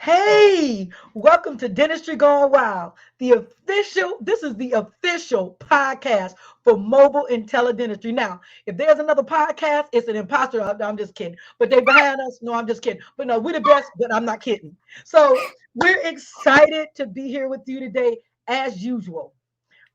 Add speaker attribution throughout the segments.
Speaker 1: Hey, welcome to Dentistry Gone Wild. This is the official podcast for mobile and teledentistry. Now, if there's another podcast, it's an imposter. I'm just kidding. But they behind us. No, I'm just kidding. But no, we're the best, but I'm not kidding. So we're excited to be here with you today as usual.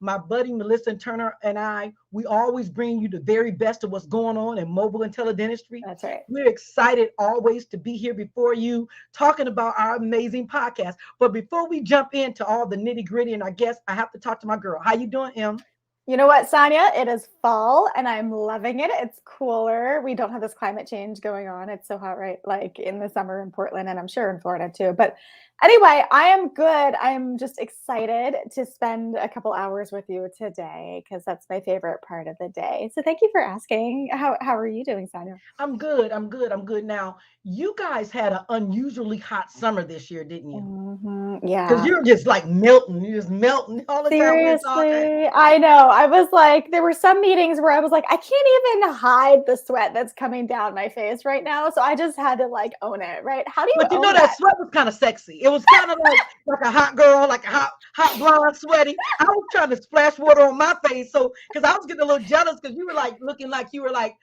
Speaker 1: My buddy Melissa Turner and I, we always bring you the very best of what's going on in mobile and teledentistry.
Speaker 2: That's right.
Speaker 1: We're excited always to be here before you talking about our amazing podcast. But before we jump into all the nitty gritty and I guess I have to talk to my girl. How you doing, Em?
Speaker 2: You know what, Sonya? It is fall and I'm loving it. It's cooler. We don't have this climate change going on. It's so hot, right? Like in the summer in Portland and I'm sure in Florida too. But anyway, I am good. I'm just excited to spend a couple hours with you today because that's my favorite part of the day. So thank you for asking. How are you doing, Sonya?
Speaker 1: I'm good. I'm good. Now, you guys had an unusually hot summer this year, didn't you? Because
Speaker 2: Yeah.
Speaker 1: you're just like melting. You're just melting all the time we're talking.
Speaker 2: Seriously, I know. I was like, there were some meetings where I was like, I can't even hide the sweat that's coming down my face right now. So I just had to like own it, right? How do you
Speaker 1: But you know
Speaker 2: own
Speaker 1: that
Speaker 2: that?
Speaker 1: sweat was kind of sexy. It was kind of like a hot girl, like a hot blonde sweaty. I was trying to splash water on my face, so because I was getting a little jealous because you were like looking like you were like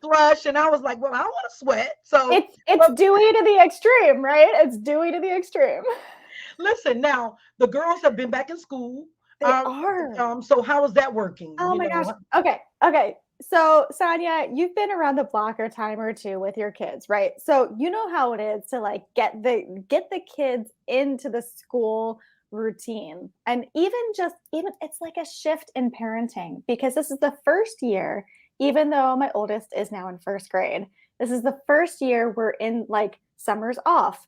Speaker 1: flush, and I was like, well, I want to sweat. So,
Speaker 2: It's
Speaker 1: but
Speaker 2: dewy to the extreme, right? It's dewy to the extreme.
Speaker 1: listen, now the girls have been back in school.
Speaker 2: They are.
Speaker 1: So how is that working?
Speaker 2: Oh
Speaker 1: You
Speaker 2: my gosh.
Speaker 1: know,
Speaker 2: Okay. So, Sonya, you've been around the block a time or two with your kids, right? So, you know how it is to like get the kids into the school routine. And even it's like a shift in parenting because this is the first year, even though my oldest is now in first grade. This is the first year we're in like summers off,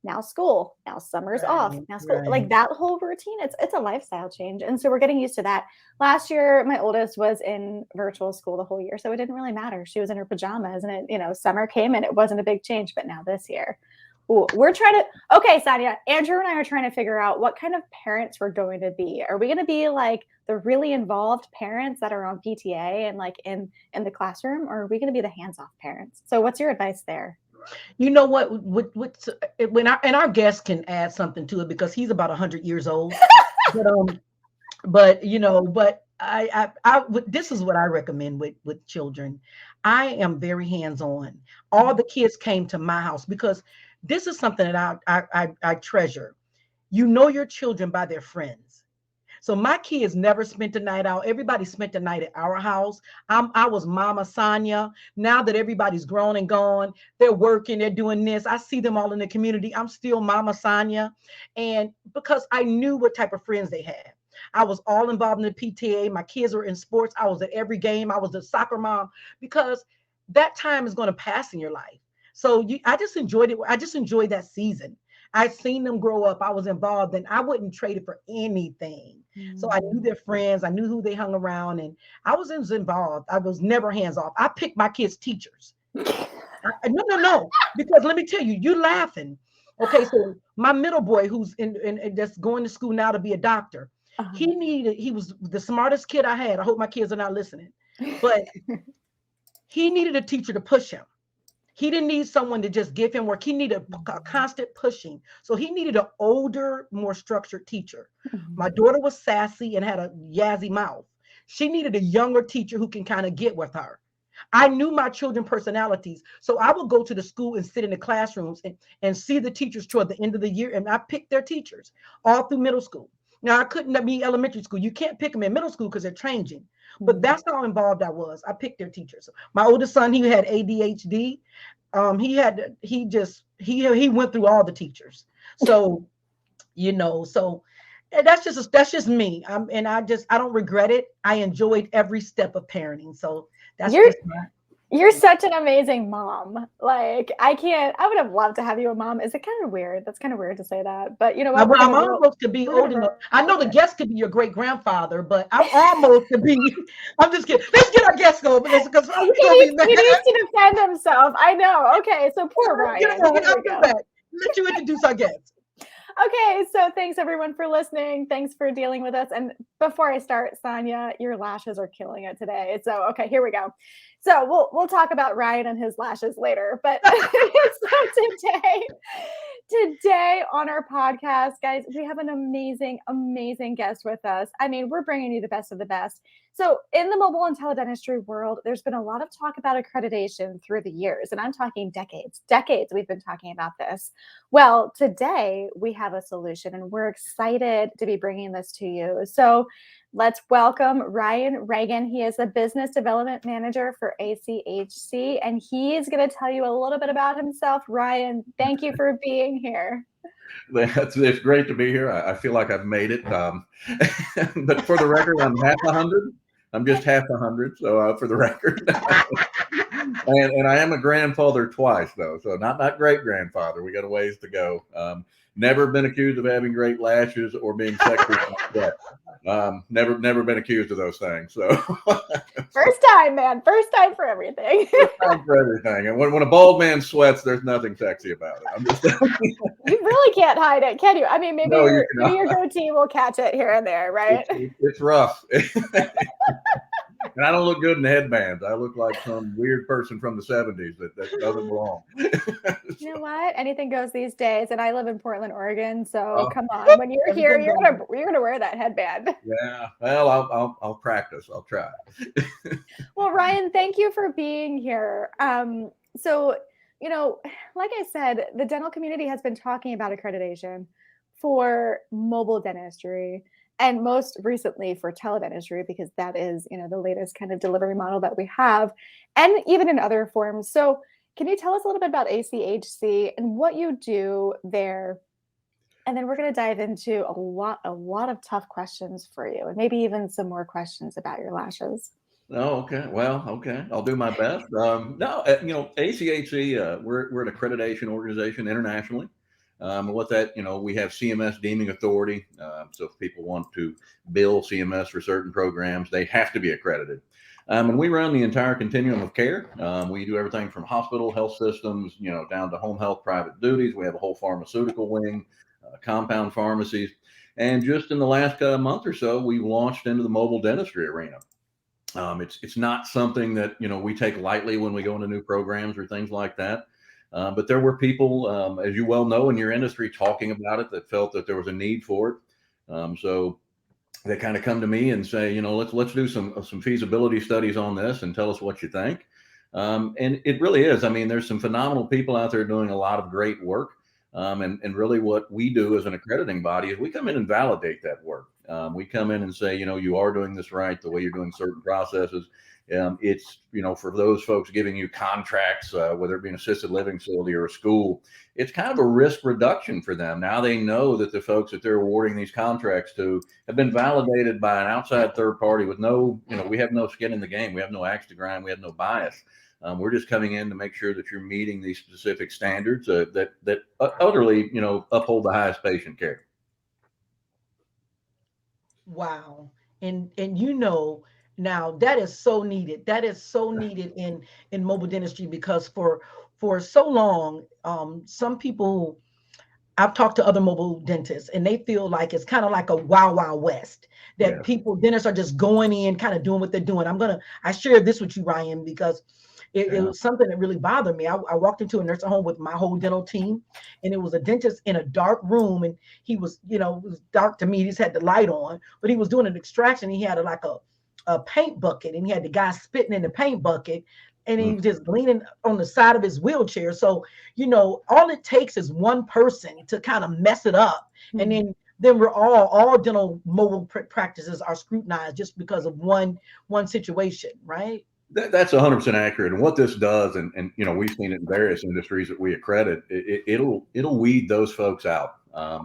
Speaker 2: now school, now summer's off,
Speaker 1: right,
Speaker 2: now school. Like
Speaker 1: right.
Speaker 2: that whole routine, it's a lifestyle change. And so we're getting used to that. Last year, my oldest was in virtual school the whole year, so it didn't really matter. She was in her pajamas and summer came and it wasn't a big change. But now this year, ooh, we're trying to, okay, Sadia, Andrew and I are trying to figure out what kind of parents we're going to be. Are we going to be like the really involved parents that are on PTA and like in the classroom, or are we going to be the hands-off parents? So what's your advice there?
Speaker 1: You know when our guest can add something to it because he's about 100 years old. But but this is what I recommend with children. I am very hands on. All the kids came to my house because this is something that I treasure. You know your children by their friends. So my kids never spent the night out. Everybody spent the night at our house. I was Mama Sonya. Now that everybody's grown and gone, they're working, they're doing this. I see them all in the community. I'm still Mama Sonya. And because I knew what type of friends they had. I was all involved in the PTA. My kids were in sports. I was at every game. I was the soccer mom because that time is going to pass in your life. I just enjoyed it. I just enjoyed that season. I seen them grow up. I was involved, and I wouldn't trade it for anything. So I knew their friends. I knew who they hung around, and I was involved. I was never hands off. I picked my kids' teachers. No, because let me tell you, you laughing. Okay, so my middle boy, who's in that's going to school now to be a doctor, he was the smartest kid I had. I hope my kids are not listening, but he needed a teacher to push him. He didn't need someone to just give him work. He needed a constant pushing. So he needed an older, more structured teacher. My daughter was sassy and had a yazzy mouth. She needed a younger teacher who can kind of get with her. I knew my children's personalities. So I would go to the school and sit in the classrooms and see the teachers toward the end of the year. And I picked their teachers all through middle school. Now, I couldn't be elementary school. You can't pick them in middle school because they're changing. But that's how involved I was. I picked their teachers. My oldest son, he had ADHD. He went through all the teachers. So, so that's just me. I don't regret it. I enjoyed every step of parenting. So that's
Speaker 2: You're
Speaker 1: just my
Speaker 2: You're such an amazing mom. Like, I would have loved to have you a mom. Is it kind of weird? That's kind of weird to say that. But you know what?
Speaker 1: well, I'm almost to be
Speaker 2: We're
Speaker 1: old
Speaker 2: gonna
Speaker 1: enough.
Speaker 2: roll with
Speaker 1: I know the
Speaker 2: it.
Speaker 1: guest could be your great grandfather, but I'm almost to be. I'm just kidding. Let's get our guest going because we're gonna be mad.
Speaker 2: He needs to defend himself. I know. Okay, so poor
Speaker 1: Get
Speaker 2: Ryan.
Speaker 1: him on.
Speaker 2: Here
Speaker 1: I'll
Speaker 2: we
Speaker 1: be
Speaker 2: go.
Speaker 1: back. Let you introduce our guest.
Speaker 2: Okay, so thanks everyone for listening. Thanks for dealing with us. And before I start, Sonya, your lashes are killing it today. So okay, here we go. So we'll talk about Ryan and his lashes later. But so Today on our podcast, guys, we have an amazing, amazing guest with us. I mean, we're bringing you the best of the best. So, in the mobile and teledentistry world, there's been a lot of talk about accreditation through the years, and I'm talking decades. Decades we've been talking about this. Well, today we have a solution, and we're excited to be bringing this to you. So, let's welcome Ryan Ragan. He is a business development manager for ACHC, and he's going to tell you a little bit about himself. Ryan, thank you for being here.
Speaker 3: It's great to be here. I feel like I've made it. But for the record, I'm half 100. I'm just half 100. So for the record, and I am a grandfather twice, though. So not great grandfather. We got a ways to go. Never been accused of having great lashes or being sexually upset. Never been accused of those things. So
Speaker 2: first time, man. First time for everything.
Speaker 3: First time for everything. And when a bald man sweats, there's nothing sexy about it. I'm just
Speaker 2: You really can't hide it, can you? I mean, maybe your goatee will catch it here and there, right?
Speaker 3: It's rough. And I don't look good in headbands. I look like some weird person from the 70s that doesn't belong.
Speaker 2: You know what? Anything goes these days. And I live in Portland, Oregon. So come on, when you're here, you're gonna wear that headband.
Speaker 3: Yeah. Well, I'll practice. I'll try.
Speaker 2: Well, Ryan, thank you for being here. So, you know, like I said, the dental community has been talking about accreditation for mobile dentistry. And most recently for teledentistry, because that is, you know, the latest kind of delivery model that we have, and even in other forms. So can you tell us a little bit about ACHC and what you do there? And then we're going to dive into a lot of tough questions for you, and maybe even some more questions about your lashes.
Speaker 3: Oh, okay. Well, okay. I'll do my best. ACHC, we're an accreditation organization internationally. What that, we have CMS deeming authority. So if people want to bill CMS for certain programs, they have to be accredited. And we run the entire continuum of care. We do everything from hospital, health systems, down to home health, private duties. We have a whole pharmaceutical wing, compound pharmacies. And just in the last month or so, we've launched into the mobile dentistry arena. It's not something that, we take lightly when we go into new programs or things like that. But there were people, as you well know, in your industry talking about it that felt that there was a need for it. So they kind of come to me and say, let's do some feasibility studies on this and tell us what you think. And it really is. I mean, there's some phenomenal people out there doing a lot of great work. And really what we do as an accrediting body is we come in and validate that work. We come in and say, you are doing this right, the way you're doing certain processes. It's, for those folks giving you contracts, whether it be an assisted living facility or a school, it's kind of a risk reduction for them. Now they know that the folks that they're awarding these contracts to have been validated by an outside third party with no, we have no skin in the game. We have no axe to grind. We have no bias. We're just coming in to make sure that you're meeting these specific standards that utterly, uphold the highest patient care.
Speaker 1: Wow. And now that is so needed. That is so needed in mobile dentistry, because for so long, some people, I've talked to other mobile dentists, and they feel like it's kind of like a wild west, that dentists are just going in, kind of doing what they're doing. I shared this with you, Ryan, because it was something that really bothered me. I walked into a nursing home with my whole dental team, and it was a dentist in a dark room, and he was, it was dark to me. He just had the light on, but he was doing an extraction. He had a paint bucket, and he had the guy spitting in the paint bucket, and he was just leaning on the side of his wheelchair. So, all it takes is one person to kind of mess it up. And then we're all dental mobile practices are scrutinized just because of one situation, right?
Speaker 3: That's 100% accurate. And what this does, and we've seen it in various industries that we accredit, it'll weed those folks out.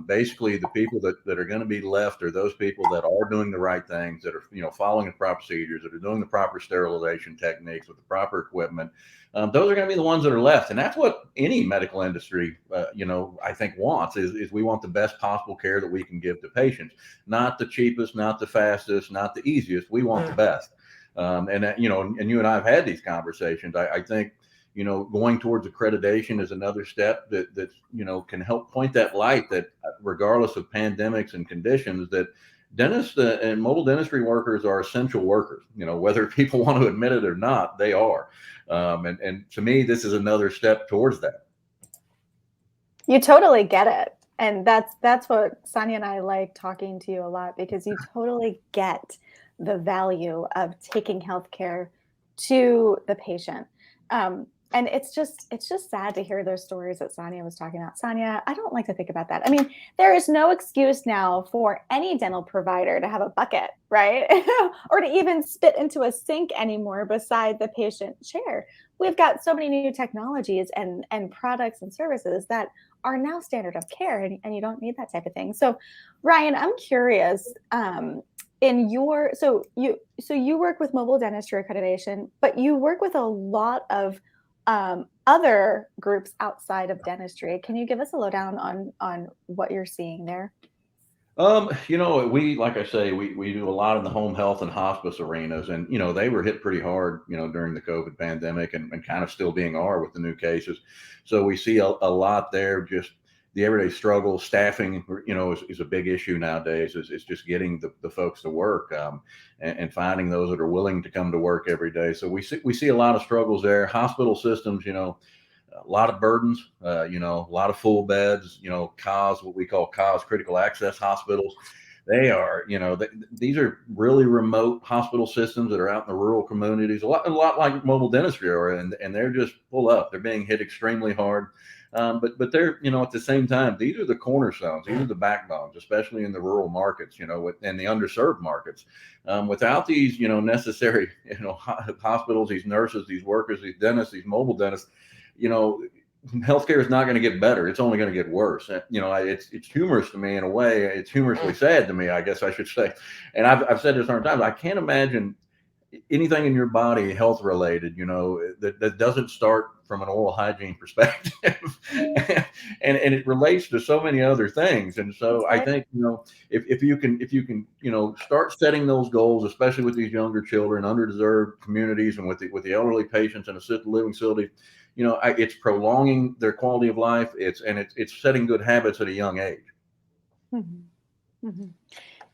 Speaker 3: Basically, the people that are going to be left are those people that are doing the right things, that are following the proper procedures, that are doing the proper sterilization techniques with the proper equipment. Those are going to be the ones that are left, and that's what any medical industry, I think wants is we want the best possible care that we can give to patients, not the cheapest, not the fastest, not the easiest. We want the best. And you and I have had these conversations. I think, going towards accreditation is another step that can help point that light that regardless of pandemics and conditions, that dentists and mobile dentistry workers are essential workers, whether people want to admit it or not, they are. And to me, this is another step towards that.
Speaker 2: You totally get it. And that's what Sonya and I like talking to you a lot, because you totally get the value of taking healthcare to the patient. And it's just sad to hear those stories that Sonya was talking about. Sonya, I don't like to think about that. I mean, there is no excuse now for any dental provider to have a bucket, right? Or to even spit into a sink anymore beside the patient chair. We've got so many new technologies and products and services that are now standard of care, and you don't need that type of thing. So Ryan, I'm curious, in your so you work with mobile dentistry accreditation, but you work with a lot of other groups outside of dentistry. Can you give us a lowdown on what you're seeing there?
Speaker 3: We, like I say, we do a lot in the home health and hospice arenas, and they were hit pretty hard, during the COVID pandemic, and kind of still being are with the new cases. So we see a lot there. Just the everyday struggle, staffing, is a big issue nowadays. Is just getting the folks to work, and finding those that are willing to come to work every day. So we see a lot of struggles there. Hospital systems, a lot of burdens, a lot of full beds, CAHS, what we call CAHS, critical access hospitals. They are, these are really remote hospital systems that are out in the rural communities, a lot like mobile dentistry are, and they're just full up. They're being hit extremely hard. But they're, at the same time, these are the cornerstones, these are the backbones, especially in the rural markets, and the underserved markets. Without these, necessary, hospitals, these nurses, these workers, these dentists, these mobile dentists, healthcare is not going to get better. It's only going to get worse. It's humorous to me in a way. It's humorously sad to me, I guess I should say. And I've said this 100 times. I can't imagine anything in your body health related, that doesn't start from an oral hygiene perspective, and it relates to so many other things. And so I think, if you can, start setting those goals, especially with these younger children, underdeserved communities, and with the elderly patients in assisted living facilities, it's prolonging their quality of life. It's setting good habits at a young age.
Speaker 2: Mm-hmm. Mm-hmm.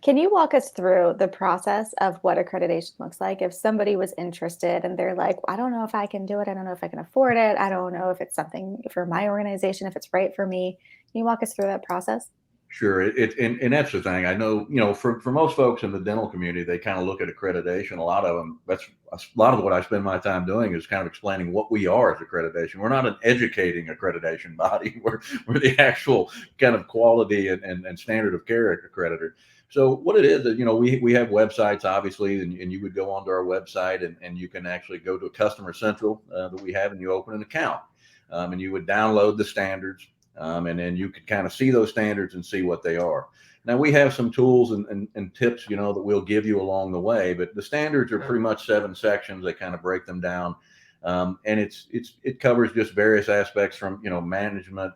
Speaker 2: Can you walk us through the process of what accreditation looks like? If somebody was interested and they're like, I don't know if I can do it. I don't know if I can afford it. I don't know if it's something for my organization, if it's right for me. Can you walk us through that process?
Speaker 3: Sure. And that's the thing. I know, for most folks in the dental community, they kind of look at accreditation. A lot of them, that's a lot of what I spend my time doing, is kind of explaining what we are as accreditation. We're not an educating accreditation body. We're the actual kind of quality and standard of care accreditor. So what it is, we have websites, obviously, and you would go onto our website, and you can actually go to a Customer Central that we have, and you open an account, and you would download the standards. And then you could kind of see those standards and see what they are. Now we have some tools and tips, that we'll give you along the way, but the standards are pretty much 7 sections. They kind of break them down. And it covers just various aspects from, management.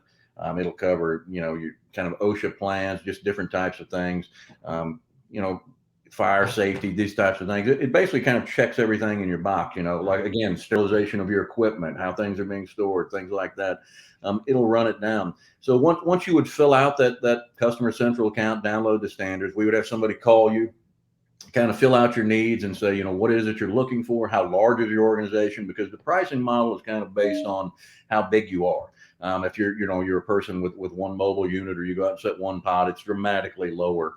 Speaker 3: It'll cover, your kind of OSHA plans, just different types of things, fire safety, these types of things. It basically kind of checks everything in your box, like, again, sterilization of your equipment, how things are being stored, things like that. It'll run it down. So once you would fill out that Customer Central account, download the standards, we would have somebody call you, kind of fill out your needs and say, what it is that you're looking for, how large is your organization, because the pricing model is kind of based on how big you are. If you're a person with one mobile unit, or you go out and set one pod, it's dramatically lower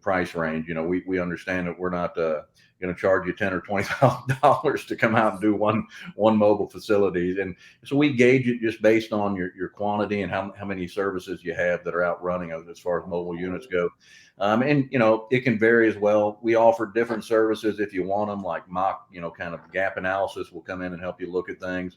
Speaker 3: price range. We understand that we're not going to charge you $10,000 or $20,000 to come out and do one mobile facility. And so we gauge it just based on your quantity and how many services you have that are out running as far as mobile units go. And it can vary as well. We offer different services if you want them, like mock, kind of gap analysis. We'll come in and help you look at things.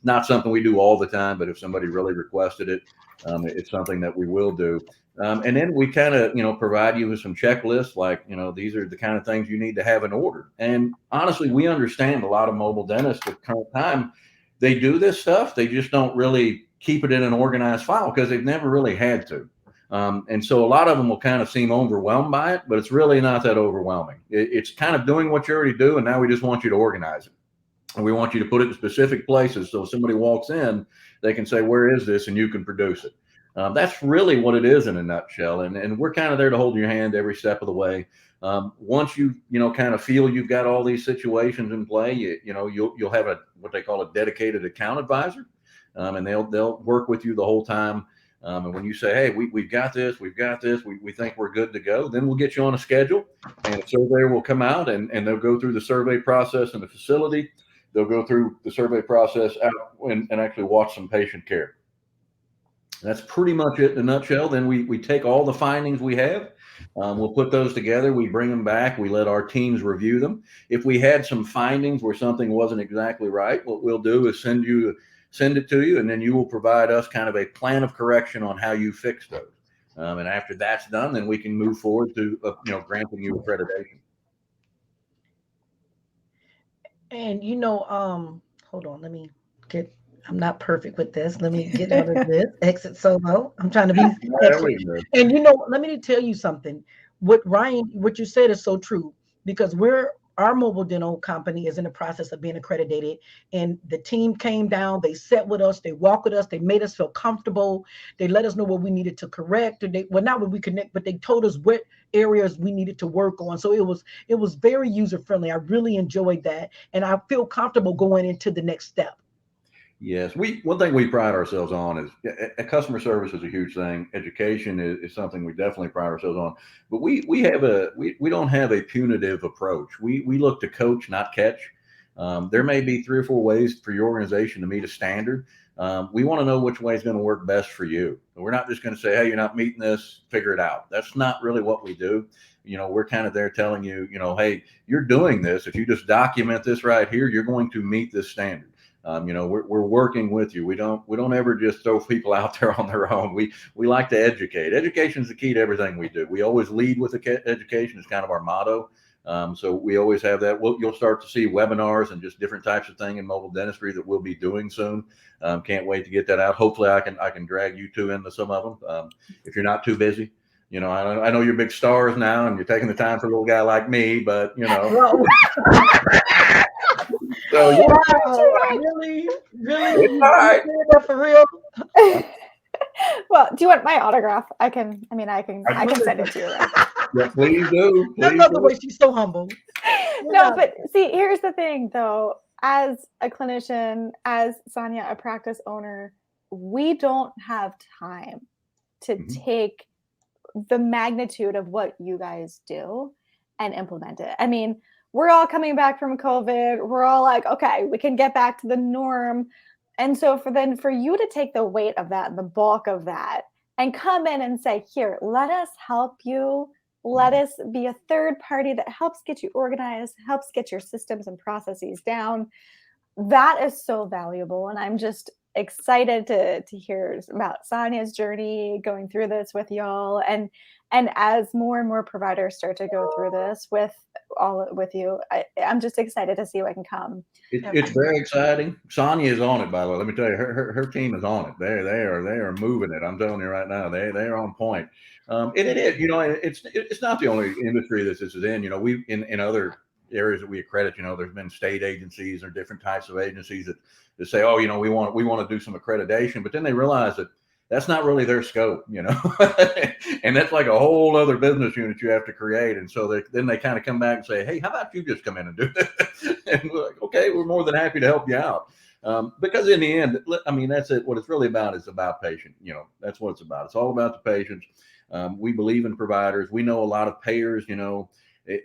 Speaker 3: Not something we do all the time, but if somebody really requested it, it's something that we will do. And then we kind of, provide you with some checklists, like, these are the kind of things you need to have in order. And honestly, we understand a lot of mobile dentists at current time, they do this stuff. They just don't really keep it in an organized file because they've never really had to. And so a lot of them will kind of seem overwhelmed by it, but it's really not that overwhelming. It's kind of doing what you already do. And now we just want you to organize it. And we want you to put it in specific places. So if somebody walks in, they can say, where is this? And you can produce it. That's really what it is in a nutshell. And we're kind of there to hold your hand every step of the way. Once you kind of feel you've got all these situations in play, you'll have what they call a dedicated account advisor. and they'll work with you the whole time. And when you say, hey, we've got this, we think we're good to go, then we'll get you on a schedule, and a surveyor will come out and they'll go through the survey process in the facility. They'll go through the survey process out and actually watch some patient care. That's pretty much it in a nutshell. Then we take all the findings we have. We'll put those together. We bring them back. We let our teams review them. If we had some findings where something wasn't exactly right, what we'll do is send it to you, and then you will provide us kind of a plan of correction on how you fix those. And after that's done, then we can move forward to granting you accreditation.
Speaker 1: And hold on, let me get. I'm not perfect with this. Let me get out of this. Exit solo. I'm trying to be extra. And let me tell you something. What you said is so true, because our mobile dental company is in the process of being accredited, and the team came down, they sat with us, they walked with us, they made us feel comfortable. They let us know what we needed to correct, not what we connect, but they told us what areas we needed to work on. So it was very user friendly. I really enjoyed that, and I feel comfortable going into the next step.
Speaker 3: Yes, one thing we pride ourselves on is customer service is a huge thing. Education is something we definitely pride ourselves on. But we don't have a punitive approach. We look to coach, not catch. There may be 3 or 4 ways for your organization to meet a standard. We want to know which way is going to work best for you. We're not just going to say, hey, you're not meeting this, figure it out. That's not really what we do. We're kind of there telling you, hey, you're doing this. If you just document this right here, you're going to meet this standard. We're working with you. We don't ever just throw people out there on their own. We like to educate. Education is the key to everything we do. We always lead with education. It's kind of our motto. So we always have that. You'll start to see webinars and just different types of thing in mobile dentistry that we'll be doing soon. Can't wait to get that out. Hopefully I can drag you two into some of them if you're not too busy. I know you're big stars now and you're taking the time for a little guy like me, but
Speaker 1: So really,
Speaker 3: it's all right.
Speaker 1: For real.
Speaker 2: Well, do you want my autograph? I can send it to you. Right?
Speaker 3: Yeah, please do.
Speaker 1: I love the way she's so humble.
Speaker 2: No, but see, here's the thing though. As a clinician, as Sonya, a practice owner, we don't have time to take the magnitude of what you guys do and implement it. I mean, we're all coming back from COVID. We're all like, okay, we can get back to the norm. And so for you to take the weight of that, the bulk of that, and come in and say, here, let us help you. Let us be a third party that helps get you organized, helps get your systems and processes down. That is so valuable. And I'm just excited to hear about Sonya's journey going through this with y'all. And as more and more providers start to go through this with you, I'm just excited to see what can come.
Speaker 3: It's very exciting. Sonya is on it, by the way. Let me tell you, her team is on it. They are moving it. I'm telling you right now, they are on point. It is, it's not the only industry this is in. We in other areas that we accredit, there's been state agencies or different types of agencies that say, oh, we want to do some accreditation, but then they realize that that's not really their scope, and that's like a whole other business unit you have to create. And so then they kind of come back and say, hey, how about you just come in and do this? And we're like, okay, we're more than happy to help you out. Because in the end, I mean, that's it. What it's really about is about patient. That's what it's about. It's all about the patients. We believe in providers. We know a lot of payers,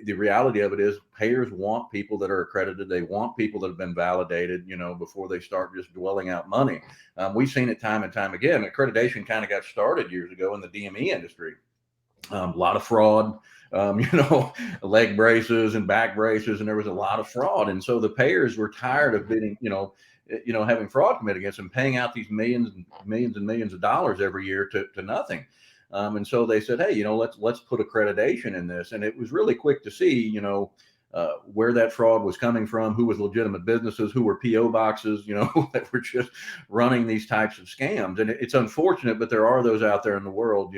Speaker 3: the reality of it is payers want people that are accredited. They want people that have been validated, before they start just dwelling out money. We've seen it time and time again. Accreditation kind of got started years ago in the DME industry. A lot of fraud, leg braces and back braces, and there was a lot of fraud. And so the payers were tired of bidding, having fraud committed against them, paying out these millions and millions of dollars every year to nothing. And so they said, hey, let's put accreditation in this. And it was really quick to see, where that fraud was coming from, who was legitimate businesses, who were PO boxes, that were just running these types of scams. And it's unfortunate, but there are those out there in the world,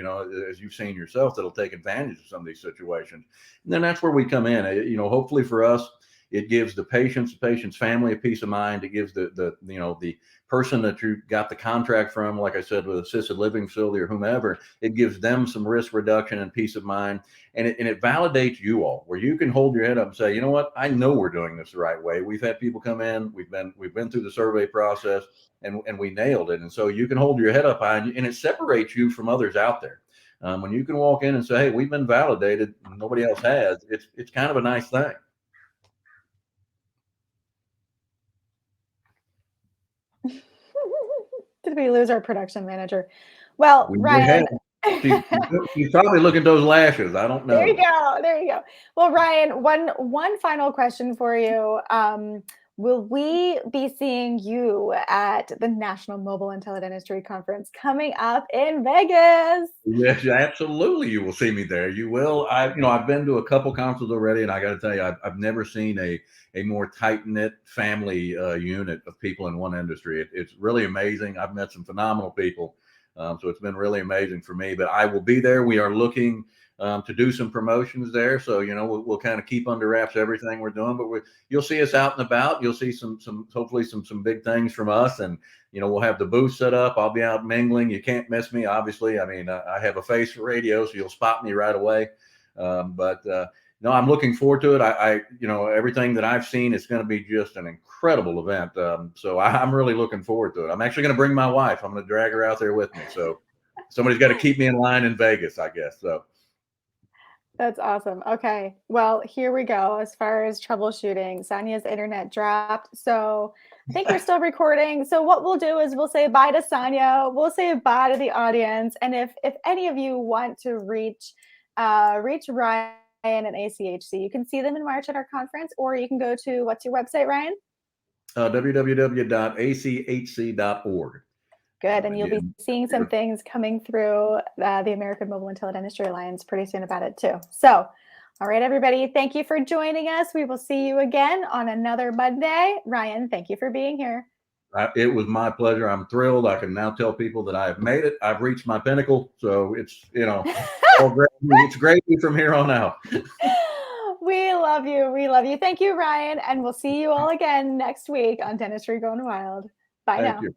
Speaker 3: as you've seen yourself, that'll take advantage of some of these situations. And then that's where we come in. Hopefully for us, It gives the patient's family a peace of mind. It gives the person that you got the contract from, like I said, with assisted living facility or whomever, it gives them some risk reduction and peace of mind. And it validates you all, where you can hold your head up and say, you know what, I know we're doing this the right way. We've had people come in, we've been through the survey process, and we nailed it. And so you can hold your head up high, and it separates you from others out there. When you can walk in and say, hey, we've been validated, nobody else has, it's kind of a nice thing.
Speaker 2: Did we lose our production manager? Well, Ryan.
Speaker 3: She's probably looking at those lashes. I don't know.
Speaker 2: There you go. Well, Ryan, one final question for you. Will we be seeing you at the National Mobile and Teledentistry Conference coming up in Vegas?
Speaker 3: Yes, absolutely. You will see me there. You will. I've been to a couple conferences already, and I got to tell you, I've never seen a more tight-knit family unit of people in one industry. It's really amazing. I've met some phenomenal people. So it's been really amazing for me, but I will be there. We are looking to do some promotions there. So, we'll kind of keep under wraps everything we're doing, but you'll see us out and about. You'll see hopefully some big things from us, and, we'll have the booth set up. I'll be out mingling. You can't miss me, obviously. I mean, I have a face for radio, so you'll spot me right away. No, I'm looking forward to it. Everything that I've seen, it's going to be just an incredible event. So I'm really looking forward to it. I'm actually going to bring my wife. I'm going to drag her out there with me. So somebody's got to keep me in line in Vegas, I guess. So
Speaker 2: that's awesome. Okay. Well, here we go. As far as troubleshooting, Sonia's internet dropped. So I think we're still recording. So what we'll do is we'll say bye to Sonia. We'll say bye to the audience. And if any of you want to reach Ryan and ACHC, you can see them in March at our conference, or you can go to, what's your website, Ryan?
Speaker 3: www.achc.org.
Speaker 2: Good. And you'll be seeing some things coming through the American Mobile and Teledentistry Alliance pretty soon about it too. So, all right, everybody, thank you for joining us. We will see you again on another Monday. Ryan, thank you for being here.
Speaker 3: It was my pleasure. I'm thrilled. I can now tell people that I have made it. I've reached my pinnacle. So it's, it's gravy from here on out.
Speaker 2: We love you. We love you. Thank you, Ryan. And we'll see you all again next week on Dentistry Going Wild. Bye now.
Speaker 3: Thank you.